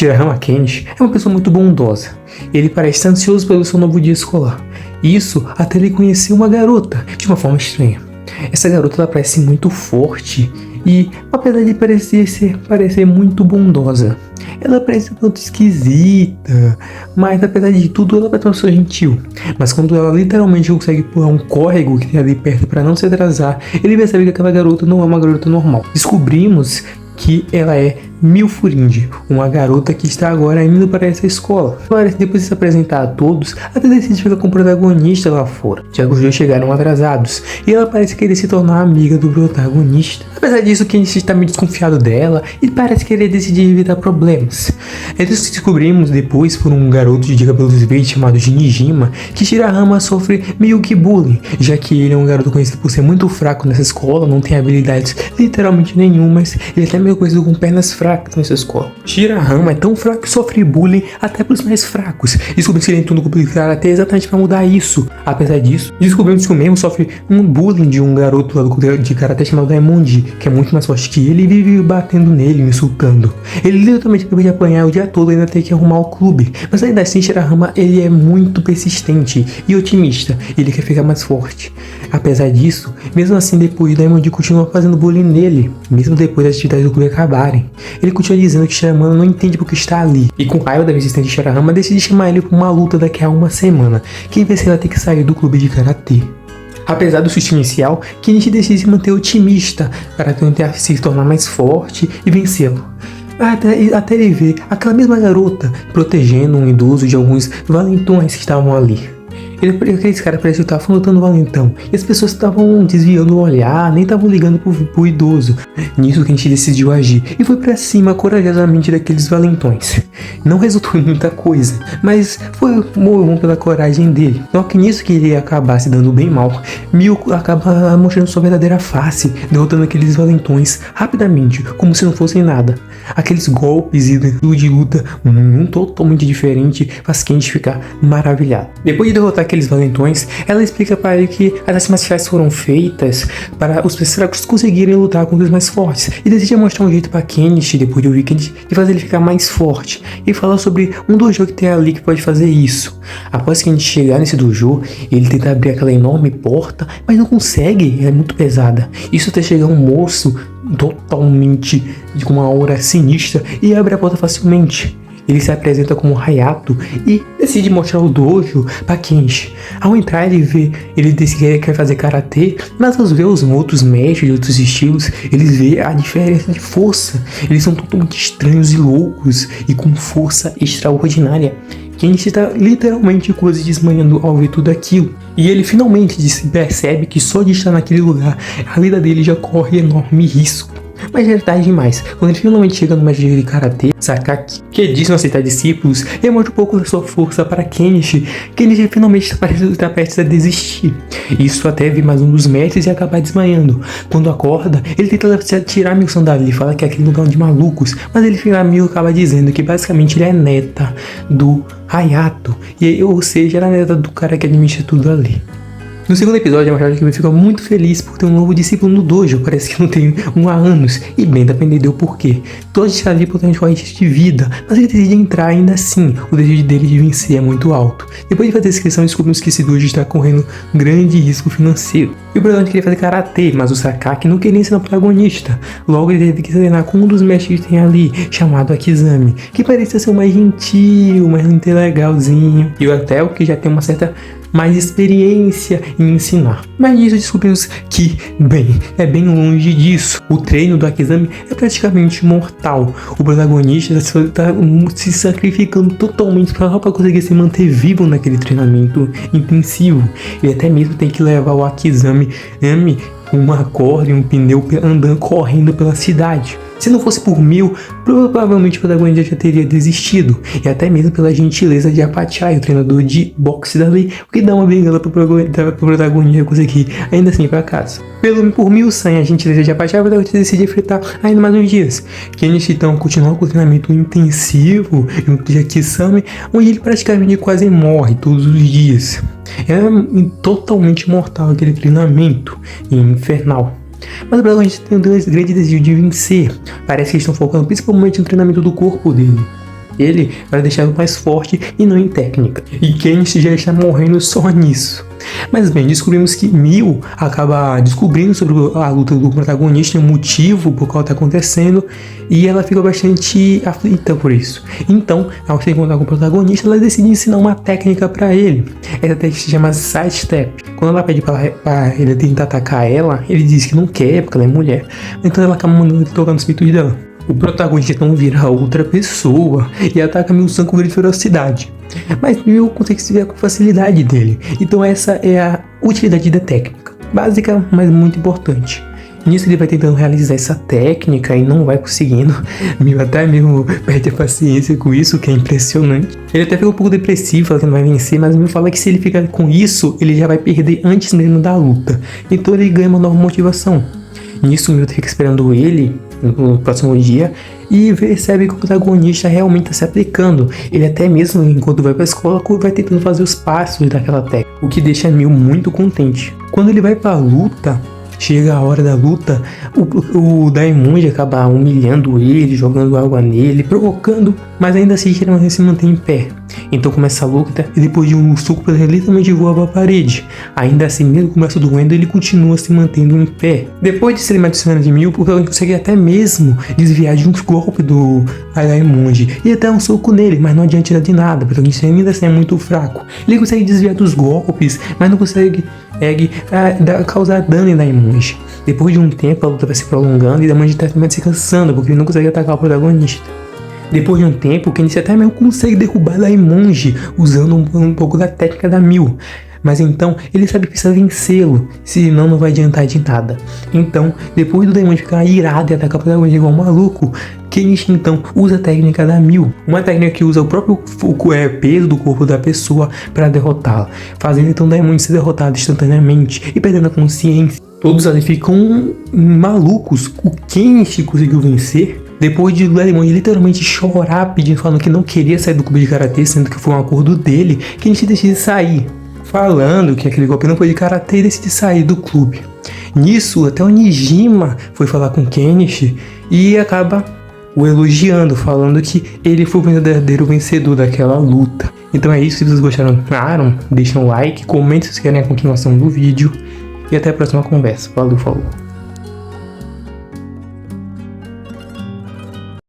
Shirahama Kenichi é uma pessoa muito bondosa. Ele parece estar ansioso pelo seu novo dia escolar. Isso até ele conhecer uma garota de uma forma estranha. Essa garota ela parece muito forte e, apesar de parecer muito bondosa, ela parece um tanto esquisita, mas apesar de tudo ela parece uma pessoa gentil. Mas quando ela literalmente consegue pular um córrego que tem ali perto para não se atrasar, ele percebe que aquela garota não é uma garota normal. Descobrimos que ela é Milfurinde, uma garota que está agora indo para essa escola. Depois de se apresentar a todos, até decide ficar com o protagonista lá fora, já que os dois chegaram atrasados, e ela parece querer se tornar amiga do protagonista. Apesar disso, Kenichi está meio desconfiado dela e parece querer decidir evitar problemas. É isso que descobrimos depois por um garoto de cabelos verdes chamado Shinjima, que Shirahama sofre meio que bullying, já que ele é um garoto conhecido por ser muito fraco nessa escola, não tem habilidades literalmente nenhumas, ele é até meio conhecido com pernas fracas nessa escola. Shirahama é tão fraco que sofre bullying até pros mais fracos. Descobrimos que ele entrou no clube de karatê exatamente para mudar isso. Apesar disso, descobrimos que o mesmo sofre um bullying de um garoto lá do clube de karatê chamado Diamond, que é muito mais forte que ele e vive batendo nele, me insultando. Ele literalmente acabou de apanhar o dia todo e ainda tem que arrumar o clube. Mas ainda assim, Shirahama ele é muito persistente e otimista. Ele quer ficar mais forte. Apesar disso, mesmo assim, depois Diamond continua fazendo bullying nele, mesmo depois das atividades do clube acabarem. Ele continua dizendo que Shirahama não entende porque está ali, e com raiva da resistência de Shirahama, decide chamar ele para uma luta daqui a uma semana. Quem vencer vai ter que sair do clube de karatê. Apesar do susto inicial, Kenichi decide se manter otimista para tentar se tornar mais forte e vencê-lo. Até ele ver aquela mesma garota protegendo um idoso de alguns valentões que estavam ali. Aqueles caras pareciam que estavam lutando valentão. E as pessoas estavam desviando o olhar, nem estavam ligando pro idoso. Nisso que a gente decidiu agir. E foi pra cima corajosamente daqueles valentões. Não resultou em muita coisa, mas foi bom pela coragem dele. Só que nisso que ele ia acabar se dando bem mal, Mil acaba mostrando sua verdadeira face, derrotando aqueles valentões rapidamente, como se não fossem nada. Aqueles golpes e de luta totalmente diferente faz Kenichi ficar maravilhado. Depois de derrotar aqueles valentões, ela explica para ele que as artes marciais foram feitas para os mais fracos conseguirem lutar contra os mais fortes, e decide mostrar um jeito para Kenichi, depois de ouvir Kenichi, de fazer ele ficar mais forte, e fala sobre um dojo que tem ali que pode fazer isso. Após que a gente chegar nesse dojo, ele tenta abrir aquela enorme porta, mas não consegue, ela é muito pesada. Isso até chegar um moço totalmente com uma aura sinistra e abre a porta facilmente. Ele se apresenta como Hayato e decide mostrar o dojo para Kenichi. Ao entrar, ele decide que quer fazer karatê, mas ao ver os outros mestres de outros estilos, eles vê a diferença de força. Eles são totalmente estranhos e loucos e com força extraordinária. Kenichi está literalmente quase desmanhando ao ver tudo aquilo. E ele finalmente percebe que só de estar naquele lugar, a vida dele já corre enorme risco. Mas já é tarde demais. Quando ele finalmente chega no mestre de karatê, Sakaki, que diz não aceitar discípulos, e mostra um pouco da sua força para Kenichi. Kenichi finalmente está prestes a desistir. Isso até vir mais um dos mestres e acabar desmaiando. Quando acorda, ele tenta tirar Mil Sandália e fala que é aquele lugar de malucos, mas ele acaba dizendo que basicamente ele é neta do Hayato, ou seja, era a neta do cara que administra tudo ali. No segundo episódio, a Machado fica muito feliz por ter um novo discípulo no dojo, parece que não tem há anos, e bem dependendo do porquê. Todos estão ali por ter corrente de vida, mas ele decide entrar ainda assim, o desejo dele de vencer é muito alto. Depois de fazer a inscrição, descobrimos que esse dojo está correndo grande risco financeiro. E o protagonista queria fazer karatê, mas o Sakaki não queria ensinar o protagonista. Logo ele teve que treinar com um dos mestres que tem ali, chamado Akizami, que parecia ser o mais gentil, mais legalzinho, e até o que já tem uma certa mais experiência em ensinar. Mas nisso descobrimos que, é bem longe disso. O treino do Akizami é praticamente mortal. O protagonista está se sacrificando totalmente para conseguir se manter vivo naquele treinamento intensivo. Ele até mesmo tem que levar o Akizami com uma corda e um pneu correndo pela cidade. Se não fosse por Mil, provavelmente o protagonista já teria desistido, e até mesmo pela gentileza de Apachai, o treinador de boxe dali, o que dá uma bengala pro protagonista conseguir ainda assim ir pra casa. Por Mil, sem a gentileza de Apachai, o protagonista decide enfrentar ainda mais uns dias. Kenichi então continua com o treinamento intensivo de Akizami, onde ele praticamente quase morre todos os dias. É totalmente mortal aquele treinamento infernal. Mas o protagonista tem um grande desejo de vencer. Parece que eles estão focando principalmente no treinamento do corpo dele. dele para deixá-lo mais forte e não em técnica. E Kenichi já está morrendo só nisso. Mas bem, descobrimos que Mil acaba descobrindo sobre a luta do protagonista, o motivo por qual está acontecendo, e ela fica bastante aflita por isso. Então, ao se encontrar com o protagonista, ela decide ensinar uma técnica para ele. Essa técnica se chama Side Step. Quando ela pede para ele tentar atacar ela, ele diz que não quer, porque ela é mulher. Então ela acaba mandando ele tocar nos peitos dela. O protagonista então vira outra pessoa e ataca Mil-san com grande ferocidade. Mas Mil consegue se ver com facilidade dele. Então essa é a utilidade da técnica. Básica, mas muito importante. Nisso ele vai tentando realizar essa técnica e não vai conseguindo. Mil até mesmo perde a paciência com isso, que é impressionante. Ele até fica um pouco depressivo, fala que não vai vencer, mas Mil fala que se ele ficar com isso, ele já vai perder antes mesmo da luta. Então ele ganha uma nova motivação. Nisso Mil fica esperando ele no próximo dia e percebe que o protagonista realmente está se aplicando. Ele até mesmo, enquanto vai para a escola, vai tentando fazer os passos daquela técnica, o que deixa Mil muito contente. Quando ele vai para a luta, chega a hora da luta, o Daimon acaba humilhando ele, jogando água nele, provocando, mas ainda assim ele se mantém em pé. Então começa a luta e depois de um soco ele literalmente voa para a parede. Ainda assim, mesmo com o braço doendo, ele continua se mantendo em pé. Depois de ser adicionado de Mil, ele consegue até mesmo desviar de uns golpes do Daimon e até um soco nele, mas não adianta de nada, porque ele ainda assim é muito fraco. Ele consegue desviar dos golpes, mas não consegue causar dano em Daimon. Depois de um tempo, a luta vai se prolongando e Daimon está se cansando, porque ele não consegue atacar o protagonista. Depois de um tempo, o Kenichi até mesmo consegue derrubar Daimon usando um pouco da técnica da Mil. Mas então, ele sabe que precisa vencê-lo, senão não vai adiantar de nada. Então, depois do Daimon ficar irado e atacar o protagonista igual um maluco, Kenichi então usa a técnica da Mil, uma técnica que usa o próprio peso do corpo da pessoa para derrotá-la, fazendo então Daimon ser derrotado instantaneamente e perdendo a consciência. Todos ali ficam malucos. O Kenichi conseguiu vencer depois de Daimon literalmente chorar, falando que não queria sair do clube de karatê, sendo que foi um acordo dele. Kenichi decide sair, falando que aquele golpe não foi de karatê, e decide sair do clube. Nisso, até o Nijima foi falar com Kenichi e acaba o elogiando, falando que ele foi o verdadeiro vencedor daquela luta. Então é isso, se vocês gostaram, claro, deixem um like, comentem se vocês querem a continuação do vídeo e até a próxima conversa. Valeu, falou!